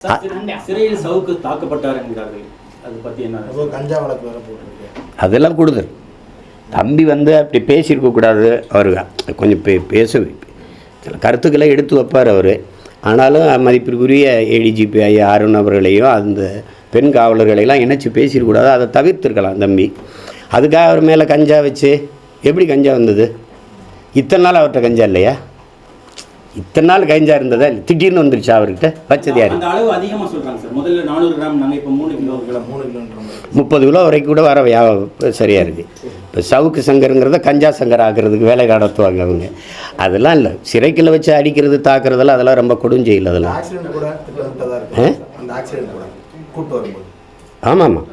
சிறையில் சவுக்கு தாக்கப்பட்டார் என்கிறார்கள். அது பற்றி என்ன? கஞ்சா வழக்கு வேற போட்டிருக்கு. அதெல்லாம் கொடுதுரு. தம்பி வந்து அப்படி பேசியிருக்கக்கூடாது. அவர் கொஞ்சம் பேச சில கருத்துக்களை எடுத்து வைப்பார் அவர். ஆனாலும் மதிப்பிற்குரிய ஏடிஜிபி ஐயா அருண் அவர்களையும் அந்த பெண் காவலர்களையெல்லாம் இணைச்சி பேசியிருக்கூடாது. அதை தவிர்த்திருக்கலாம் தம்பி. அதுக்காக அவர் மேலே கஞ்சா வச்சு எப்படி கஞ்சா வந்தது? இத்தனை நாள் அவர்கிட்ட கஞ்சா இல்லையா? இத்தனை நாள் கஞ்சா இருந்ததா? திடீர்னு வந்துருச்சா அவர்கிட்ட? வச்சது யார்? அந்த அளவு அதிகமாக சொல்கிறாங்க சார். முதல்ல 400 கிராம், நாங்கள் இப்போ 3 கிலோ 30 கிலோ வரைக்கும் கூட வர சரியாக இருக்குது. இப்போ சவுக்கு சங்கருங்கிறத கஞ்சா சங்கர் ஆக்கிறதுக்கு வேலை நடத்துவாங்க அவங்க. அதெல்லாம் இல்லை. சிறைக்கில் வச்சு அடிக்கிறது தாக்குறதெல்லாம் அதெல்லாம் ரொம்ப கொடுஞ்செயல். அதெல்லாம் ஆமாம் ஆமாம்.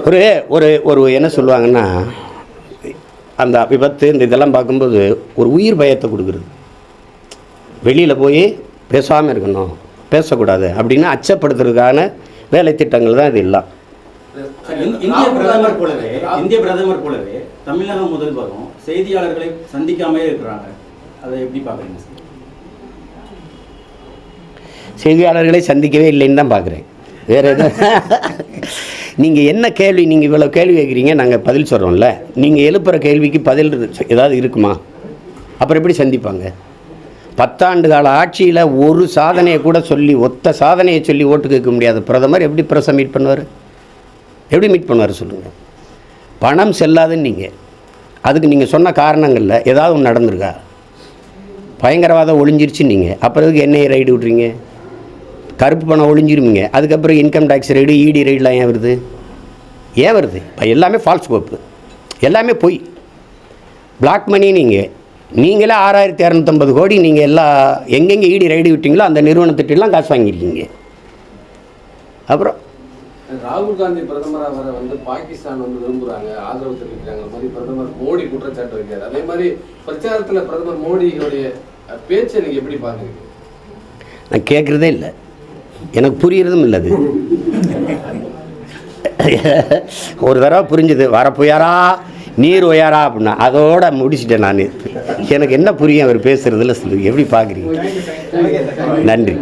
ஒரு ஒரு ஒரு என்ன சொல்லுவாங்கன்னா, அந்த விபத்து இந்த இதெல்லாம் பார்க்கும்போது ஒரு உயிர் பயத்தை கொடுக்குறது. வெளியில் போய் பேசாமல் இருக்கணும், பேசக்கூடாது அப்படின்னு அச்சப்படுத்துறதுக்கான வேலை திட்டங்கள் தான் இது எல்லாம். இந்திய பிரதமர் போலவே தமிழக முதல்வரும் செய்தியாளர்களை சந்திக்காமே இருக்கிறாங்க. அதை எப்படி பார்க்குறீங்க சார்? செய்தியாளர்களை சந்திக்கவே இல்லைன்னு தான் பார்க்குறேன். வேறு எதுவும் நீங்கள் என்ன கேள்வி, நீங்கள் இவ்வளோ கேள்வி கேட்குறீங்க, நாங்கள் பதில் சொல்கிறோம்ல. நீங்கள் எழுப்புகிற கேள்விக்கு பதில் ஏதாவது இருக்குமா? அப்புறம் எப்படி சந்திப்பாங்க? 10 ஆண்டு கால ஆட்சியில் ஒரு சாதனையை கூட சொல்லி, ஒத்த சாதனையை சொல்லி ஓட்டு கேட்க முடியாத பிரதமர் எப்படி பிரஸை மீட் பண்ணுவார்? எப்படி மீட் பண்ணுவார் சொல்லுங்கள்? பணம் செல்லாதுன்னு நீங்கள் அதுக்கு நீங்கள் சொன்ன காரணங்களில் ஏதாவது ஒன்று நடந்திருக்கா? பயங்கரவாதம் ஒழிஞ்சிருச்சுன்னு நீங்கள் அப்புறம் என்ஐஏ ரைடு விட்றீங்க? கருப்பு பணம் ஒழிஞ்சிருவீங்க. அதுக்கப்புறம் இன்கம் டேக்ஸ் ரைடு, இடி ரைடெலாம் ஏன் வருது? ஏன் வருது? எல்லாமே ஃபால்ஸ் கோப்பு, எல்லாமே பொய், பிளாக் மணி. நீங்களே 6250 கோடி நீங்கள் எல்லா எங்கெங்கே இடி ரைடு விட்டீங்களோ அந்த நிறுவனத்திட்டெல்லாம் காசு வாங்கியிருக்கீங்க. அப்புறம் ராகுல் காந்தி பிரதமராக வர வந்து பாகிஸ்தான் வந்து விரும்புகிறாங்க, ஆதரவு தெரிவிக்கிறாங்க மாதிரி பிரதமர் மோடி குற்றச்சாட்டு வைக்கிறார். அதே மாதிரி பிரச்சாரத்தில் பிரதமர் மோடியோடைய பேச்சை நீங்கள் எப்படி பார்க்குறீங்க? நான் கேட்குறதே இல்லை, எனக்கு புரியறதும் இல்லை. அது ஒரு தடவை புரிஞ்சுது, வரப்போயாரா நீர் ஒயாரா அப்படின்னா அதோட முடிச்சுட்டேன் நான். எனக்கு என்ன புரியும் அவர் பேசுகிறதுல? சொல்லுங்க, எப்படி பார்க்குறீங்க? நன்றி.